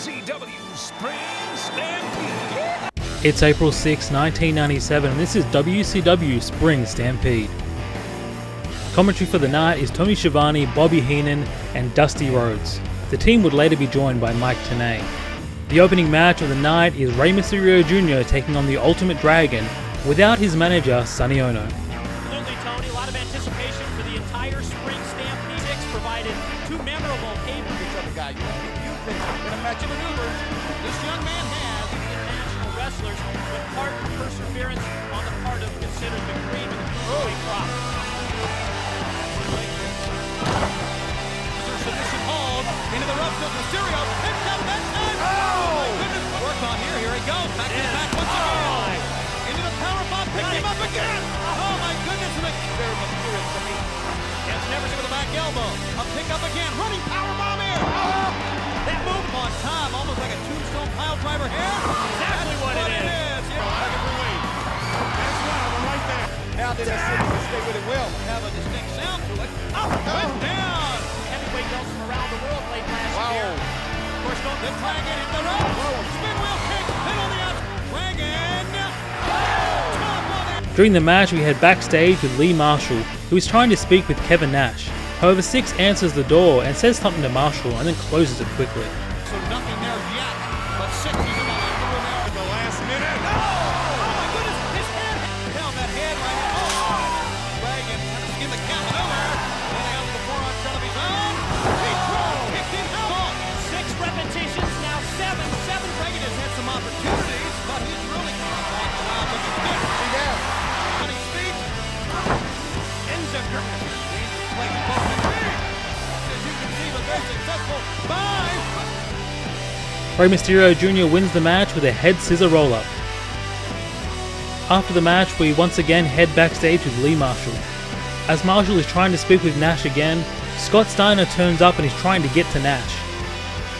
WCW Spring Stampede. It's April 6, 1997, and this is WCW Spring Stampede. Commentary for the night is Tony Schiavone, Bobby Heenan, and Dusty Rhodes. The team would later be joined by Mike Tenay. The opening match of the night is Rey Mysterio Jr. taking on the Ultimate Dragon without his manager, Sonny Ono. Absolutely, Tony. A lot of anticipation for the entire Spring Stampede. Six provided two memorable pay-per-views. Each other guy. You've been in a match of maneuvers. This young man has the international wrestlers with part of perseverance on the part of considered the cream of the cruiserweight crop. Submission hold into the ropes of Mysterio. Picked up that time. Oh my goodness! Work on here. Here he goes. Back to the back once again. Into the powerbomb. Picked him up again. Oh my goodness! Very mysterious to me. Gets never with a back elbow. A pick up again. Running powerbomb here. Oh! That move on time, almost like a tombstone pile driver here. Exactly what it is. Yeah. That's right there. Now that I see to stay with it will have a distinct sound to it. Up and down. Heavyweight belts from around the world late last year. Of course, don't the Dragon hit the ropes. Spin wheel kick. Hit on the out. Dragon. During the match, we head backstage with Lee Marshall, who is trying to speak with Kevin Nash. However, Six answers the door and says something to Marshall and then closes it quickly. So nothing there yet, but Six is about to go there at the last minute. Oh my goodness, his head down that head right now. Oh, Dragon trying to skin the cat over. Running out the forearm shot of his own. He kicked him out. 6 repetitions, now 7. Dragon has had some opportunities, but he's really come up on the wild looking kick. See that? Running speed. Enzo playing both the feet. As you can see, but very successful. 5. Rey Mysterio Jr. wins the match with a head scissor roll-up. After the match, we once again head backstage with Lee Marshall. As Marshall is trying to speak with Nash again, Scott Steiner turns up and is trying to get to Nash.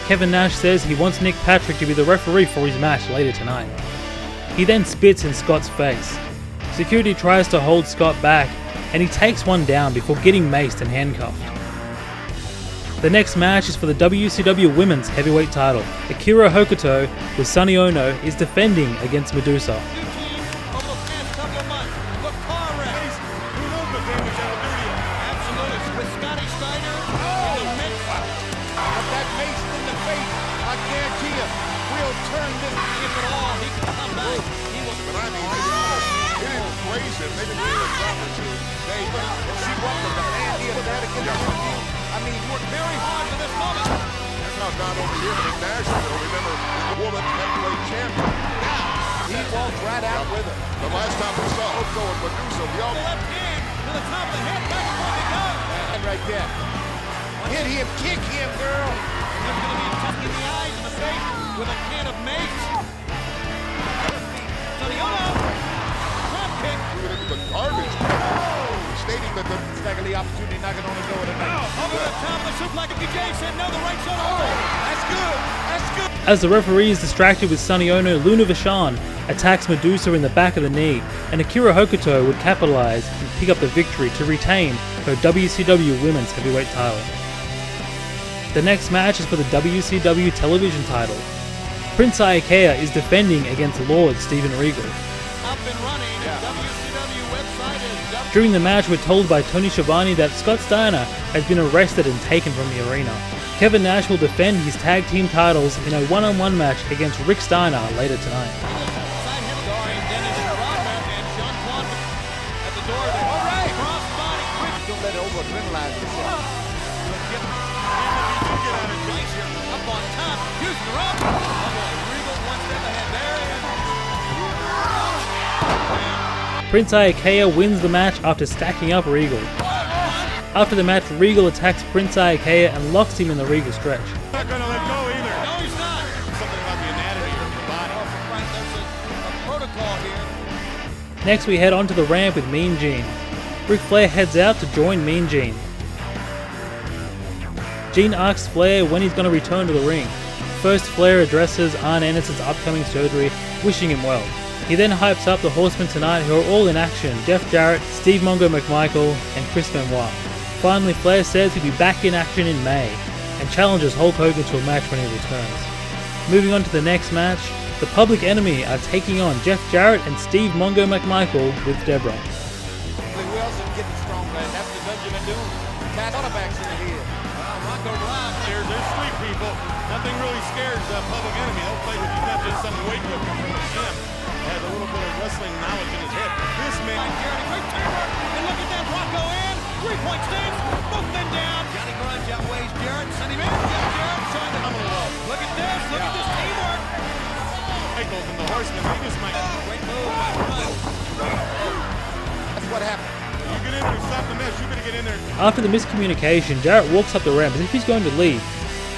Kevin Nash says he wants Nick Patrick to be the referee for his match later tonight. He then spits in Scott's face. Security tries to hold Scott back, and he takes one down before getting maced and handcuffed. The next match is for the WCW Women's Heavyweight title. Akira Hokuto, with Sonny Ono, is defending against Medusa. I mean, he worked very hard for this moment. That's how not only him, but Nashville, remember, the woman's heavyweight champion. He walked right out with her. The last time we saw Oko and Medusa, we all... Left hand to the top of the head, back and forth he goes. And right there. Hit him, kick him, girl. And there's going to be a tuck in the eyes and the face with a can of mace. Sonny Ono. Drop kick. Threw it into the garbage. Stating that the staggerly opportunity not going to only go with a knife. Over the top of the suplex, BJ said no, the right shoulder. That's good. That's good. As the referee is distracted with Sonny Ono, Luna Vachon attacks Medusa in the back of the knee, and Akira Hokuto would capitalize and pick up the victory to retain her WCW Women's Heavyweight title. The next match is for the WCW Television title. Prince Iaukea is defending against Lord Steven Regal. Up and running. WCW website is During the match, we're told by Tony Schiavone that Scott Steiner has been arrested and taken from the arena. Kevin Nash will defend his tag team titles in a one-on-one match against Rick Steiner later tonight. Don't let it over-adrenalize yourself. up on top. Houston up. Regal one step ahead there. Prince Iaukea wins the match after stacking up Regal. After the match, Regal attacks Prince Iaukea and locks him in the Regal stretch. Not going to let go either. No, he's not. Something about the anatomy of the body. Frank, there's a protocol here. Next, we head onto the ramp with Mean Gene. Ric Flair heads out to join Mean Gene. Gene asks Flair when he's going to return to the ring. First, Flair addresses Arn Anderson's upcoming surgery, wishing him well. He then hypes up the Horsemen tonight, who are all in action: Jeff Jarrett, Steve Mongo McMichael, and Chris Benoit. Finally, Flair says he'll be back in action in May, and challenges Hulk Hogan to a match when he returns. Moving on to the next match, the Public Enemy are taking on Jeff Jarrett and Steve Mongo McMichael with Deborah. Wilson getting stronger, and that's the Dungeon of Doom. Cat quarterbacks in the head. Rocco Rock. They're street people. Nothing really scares the Public Enemy. They'll play with you, not just some weightlifter from the gym. Has a little bit of wrestling knowledge in his head. This man. Jarrett, great turnover, and look at that, Rocco in. 3-point stance, both men down. Johnny Grunge outweighs Jarrett, send him in. Jeff Jarrett showing the love. Look at this, look at this teamwork. Michaels and the Horsemen, they just might. Great move by Grunge. That's what happened. You get in there, stop the mess. You better get in there. After the miscommunication, Jarrett walks up the ramp as if he's going to leave,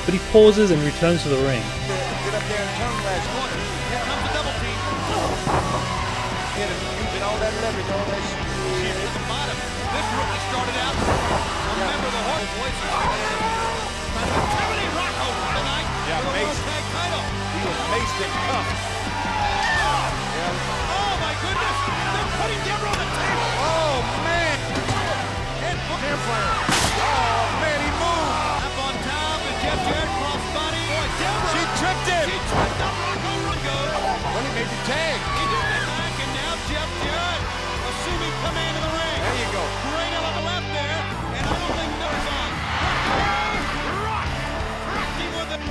but he pauses and returns to the ring. Get up there and turn last corner. Here comes the double team. Get him, using all that leverage, all that shit. She's at the bottom. This rookie started out. Remember the horse voices. Terminating Rocco tonight. Yeah, for the World Tag title. He was maced and cuffed. Oh my goodness! They're putting Deborah on the table. Oh man! And Campfire. oh man, he moved. Up on top and Jeff Jarrett cross body. Boy, Deborah. She tripped him. She tripped up Rocco. Well, he made the tag. He did the back, and now Jeff Jarrett assuming command of the ring. There you go. Great on the left there, and I don't think there's on.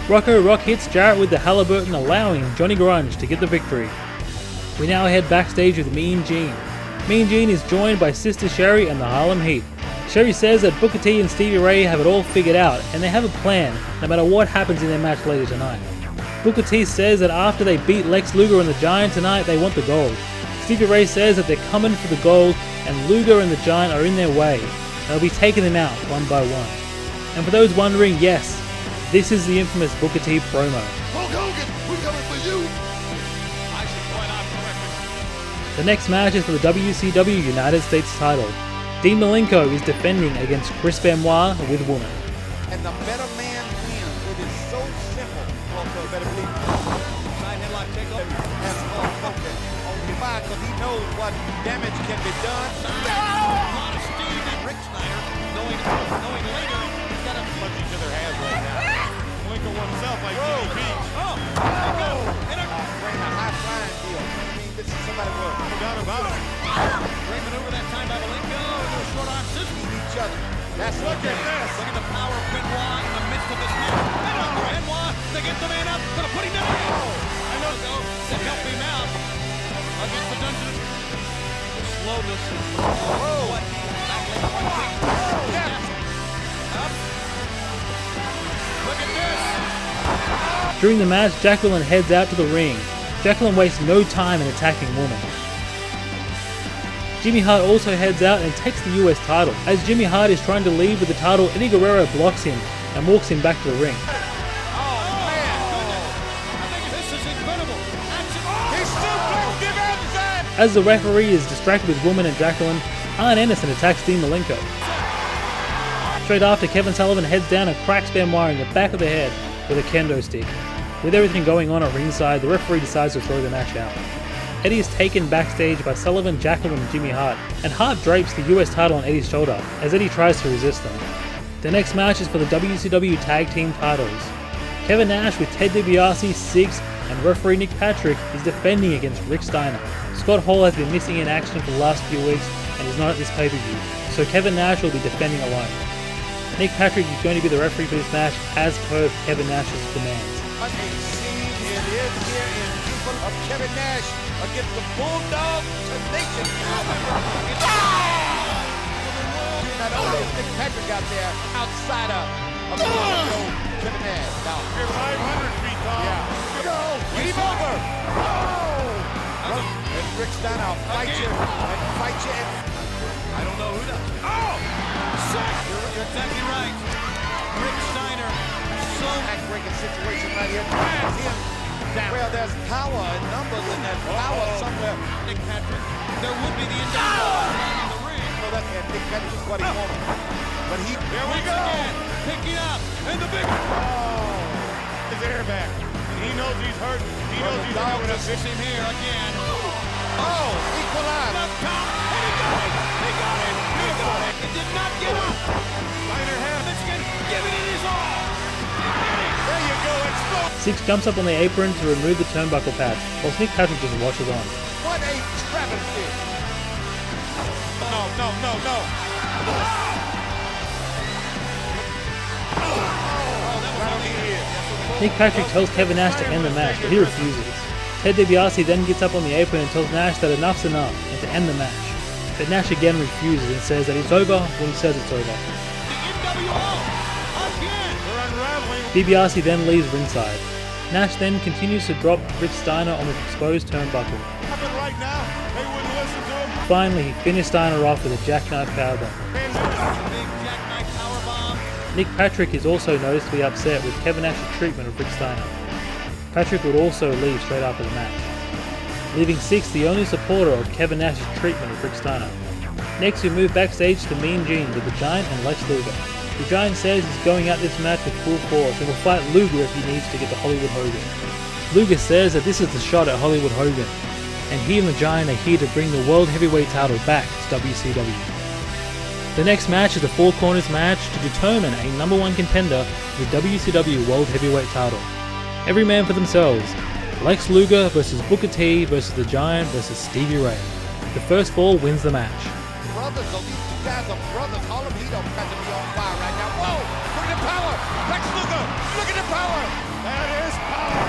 Rocco Rock hits Jarrett with the Halliburton, allowing Johnny Grunge to get the victory. We now head backstage with Mean Gene. Mean Gene is joined by Sister Sherry and the Harlem Heat. Sherry says that Booker T and Stevie Ray have it all figured out, and they have a plan, no matter what happens in their match later tonight. Booker T says that after they beat Lex Luger and the Giant tonight, they want the gold. Stevie Ray says that they're coming for the gold, and Luger and the Giant are in their way. They'll be taking them out one by one. And for those wondering, yes, this is the infamous Booker T promo. Hulk Hogan, we're coming for you. I should point out correctly. The next match is for the WCW United States title. Dean Malenko is defending against Chris Benoit with Woman. And the better man wins. It is so simple. Also, better believe it. Side headlock takeover. That's okay. Only five, because he knows what damage can be done. A lot of Steve and Rick Snyder, knowing later, he's got a Punch each other hands right now. Lincoln himself like Jimmy Beach. oh, there you go. And a Bring a high flying deal. I mean, this is somebody work. No doubt about it. great maneuver that time by Malenko. A little short arm scissors. Each other. That's Look at this. Look at the power of Benoit in the midst of this match. Benoit to get the man up, gonna put him down. I know go to help him out against the Dungeon. The slowness is what back leg one kick. Up. Look at this. During the match, Jacqueline heads out to the ring. Jacqueline wastes no time in attacking Woman. Jimmy Hart also heads out and takes the US title. As Jimmy Hart is trying to leave with the title, Eddie Guerrero blocks him and walks him back to the ring. Oh man, goodness. I think this is incredible. Action. He's still blocked him outside. As the referee is distracted with Woman and Jacqueline, Arn Anderson attacks Dean Malenko. Straight after, Kevin Sullivan heads down and cracks Benoit in the back of the head with a kendo stick. With everything going on at ringside, the referee decides to throw the match out. Eddie is taken backstage by Sullivan, Jacqueline, and Jimmy Hart, and Hart drapes the US title on Eddie's shoulder as Eddie tries to resist them. The next match is for the WCW Tag Team titles. Kevin Nash with Ted DiBiase, Siggs, and referee Nick Patrick is defending against Rick Steiner. Scott Hall has been missing in action for the last few weeks and is not at this pay-per-view, so Kevin Nash will be defending alone. Nick Patrick is going to be the referee for this match as per Kevin Nash's demands. What a scene it is here in Cuba of Kevin Nash against the Bulldog Nation. Not only is Nick Patrick out there, outside of Kevin Nash. Now, You're 500 feet tall. yeah. Go! Game over! Oh! And Rick Steiner will fight you and fight you. I don't know who does. Oh! Sack! You're exactly right. Rick Steiner. So back-breaking situation right here. Grabs him down. Well, there's power in numbers and there's power somewhere. Nick Patrick. There would be the individual in the ring. Well, that's Nick Patrick is what he wanted. But he There we once go. again picking up and the big. His air back. And he knows he's hurt. He knows he's having a Fish him here again. Oh, equalize. Up top, and he got it. He got it. He got it. It did not get up. Steiner has. Michigan giving it his all. There you go. Explode. Six jumps up on the apron to remove the turnbuckle pad, whilst Nick Patrick just washes on. What a travesty! No. Nick Patrick tells Kevin Nash to end the match, but he refuses. Ted DiBiase then gets up on the apron and tells Nash that enough's enough and to end the match. But Nash again refuses and says that it's over when he says it's over. DiBiase then leaves ringside. Nash then continues to drop Rick Steiner on the exposed turnbuckle. Right now, they wouldn't listen to him. Finally, he finished Steiner off with a jackknife powerbomb. Big jackknife powerbomb. Nick Patrick is also noticeably upset with Kevin Nash's treatment of Rick Steiner. Patrick would also leave straight after the match, leaving Six the only supporter of Kevin Nash's treatment of Rick Steiner. Next, we move backstage to Mean Gene with the Giant and Lex Luger. The Giant says he's going at this match with full force and will fight Luger if he needs to get to Hollywood Hogan. Luger says that this is the shot at Hollywood Hogan, and he and the Giant are here to bring the World Heavyweight title back to WCW. The next match is a Four Corners match to determine a number one contender for the WCW World Heavyweight title. Every man for themselves. Lex Luger versus Booker T versus the Giant versus Stevie Ray. The first fall wins the match. Brothers, these two guys are brothers. All of them got to be on fire right now. Whoa! Look at the power! Lex Luger! Look at the power! That is power.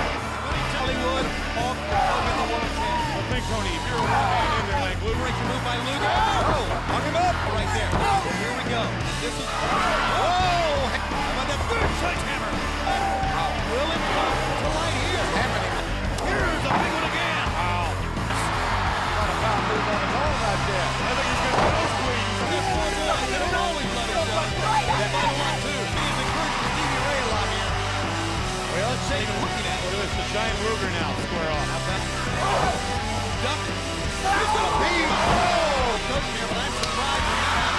Hollywood, Hulk Hogan, the world champion. Well, think, Tony, if you're a one-man in there like Luger, Breaks a move by Luger. Oh, hung him up right there. Here we go. This is. Whoa! How about that good sledgehammer? Will it come to light here? Happening. Here's a big one again. Got a power move on his own right there. I think he's going to nosebleed. This poor boy, they don't always let him go. That might a lot too. He's encouraging Stevie Ray a lot here. Well, it's shaking, looking at it. It's the Giant Luger now, square off. How about duck? He's gonna beat him. Oh, coach here, but I'm surprised.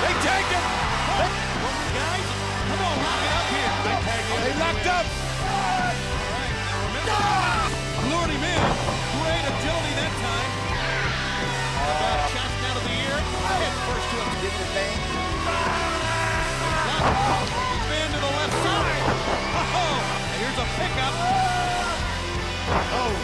They take him! Guys, come on, lock it up here. They locked up! Lured him in. Great agility that time. About shots down to the ear. Head first to him. Give the thing. Spin to the left side. Oh, and here's a pickup. Oh.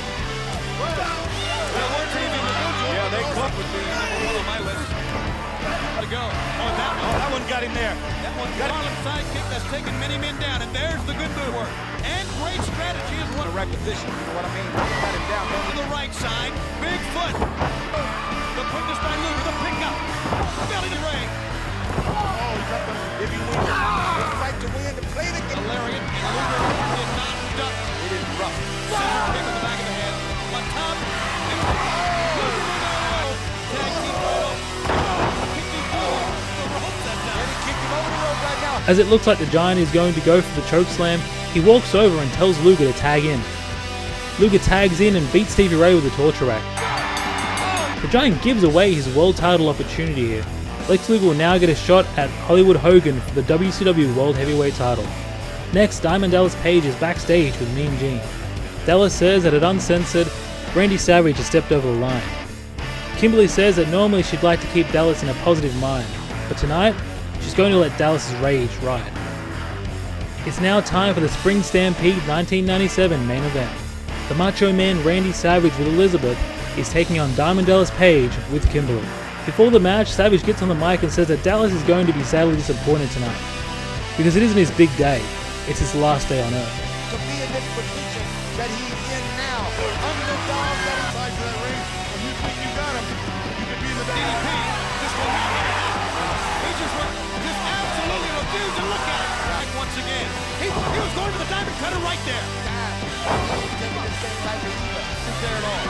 Well, we're team individual. Yeah, they clubbed would be number one on my list. To go. Oh, that one Got him there. That one got him. Sidekick that's taken many men down, and there's the good move. And great strategy is what. Repetition, you know what I mean? Got him down. To the right side, big foot. The quickness by Luger, the pickup. Belly to Ray. Oh, he's up there. If you win, it's right to win, to play the A game. lariat, and Luger did not duck. It is rough. Scissor kick in the back of the head. On top. And Luger went out. Tag team title. Kicked him through the ropes that time. And he kicked him over the rope right now. As it looks like the Giant is going to go for the choke slam, he walks over and tells Luger to tag in. Luger tags in and beats Stevie Ray with a torture rack. The Giant gives away his world title opportunity here. Lex Luger will now get a shot at Hollywood Hogan for the WCW World Heavyweight title. Next, Diamond Dallas Page is backstage with Mean Gene. Dallas says that at Uncensored, Randy Savage has stepped over the line. Kimberly says that normally she'd like to keep Dallas in a positive mind, but tonight, she's going to let Dallas's rage ride. It's now time for the Spring Stampede 1997 main event. The Macho Man Randy Savage with Elizabeth is taking on Diamond Dallas Page with Kimberly. Before the match, Savage gets on the mic and says that Dallas is going to be sadly disappointed tonight, because it isn't his big day, it's his last day on Earth. To be in this position that he's in now, underdog that he's Side to that ring. When you think you got him, you could be in the DDP. This one he just absolutely refused to look at it. Back once again. He was going for the diamond cutter right there. taking the same type of either. Isn't there at all.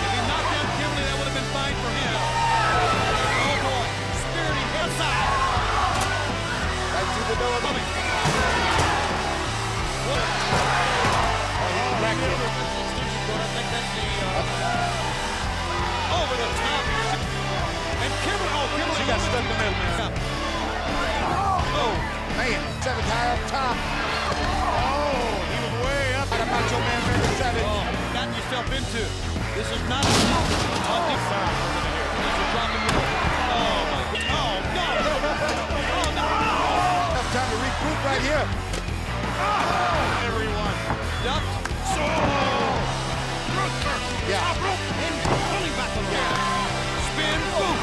If he knocked out Kimberly, that would have been fine for him. Oh boy. Spiriting inside. Right to the door. Coming. Over the top. And Kimberly, She got stuck in the middle, man. Oh, Man, Savage high up top. Oh, he was way up. How about your man, Randy Savage? gotten yourself into. This is not a this is a drop and roll. Oh my God. Oh no. Oh no. Enough time to regroup right here. Everyone. Ducked, Yeah. Top rope and pulling back on the rope. Spin. Boom.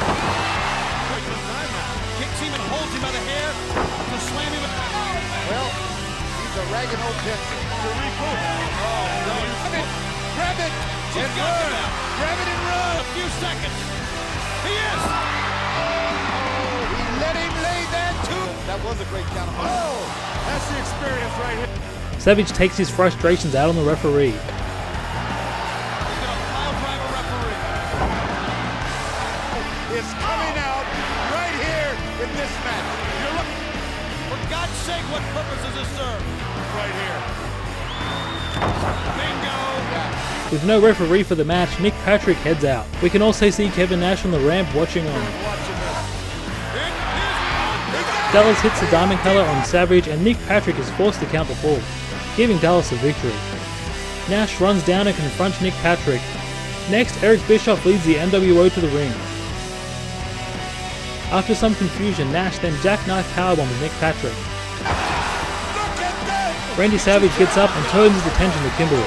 Quite some time now. Kicks him and holds him by the hair to slam him. Well, he's a ragged old Texan. Rico. Oh, no. Grab it He's and got him run. out. Grab it and run. A few seconds. He is. He let him lay that too. That was a great counter. Oh, that's the experience right here. Savage takes his frustrations out on the referee. He's gonna pile drive a referee. It's coming out right here in this match. You're looking. For God's sake, what purpose does this serve? Right here. Bingo. With no referee for the match, Nick Patrick heads out. We can also see Kevin Nash on the ramp watching on. Dallas hits the Diamond Cutter on Savage and Nick Patrick is forced to count the fall, giving Dallas a victory. Nash runs down and confronts Nick Patrick. Next, Eric Bischoff leads the NWO to the ring. After some confusion, Nash then jackknife powerbombs Nick Patrick. Randy Savage gets up and turns his attention to Kimberly,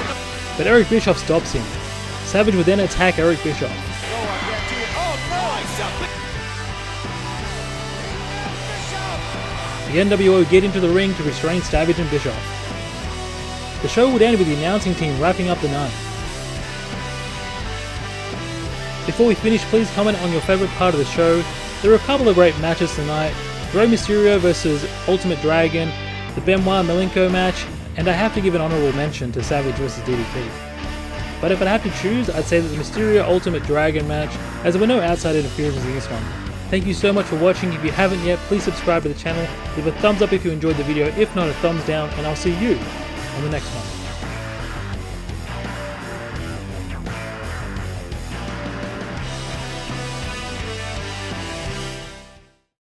but Eric Bischoff stops him. Savage would then attack Eric Bischoff. The NWO get into the ring to restrain Savage and Bischoff. The show would end with the announcing team wrapping up the night. Before we finish, please comment on your favourite part of the show. There were a couple of great matches tonight. Rey Mysterio versus Ultimate Dragon, the Benoit Malenko match, and I have to give an honourable mention to Savage vs DDP. But if I'd have to choose, I'd say that the Mysterio Ultimate Dragon match, as there were no outside interferences in this one. Thank you so much for watching. If you haven't yet, please subscribe to the channel, leave a thumbs up if you enjoyed the video, if not a thumbs down, and I'll see you on the next one.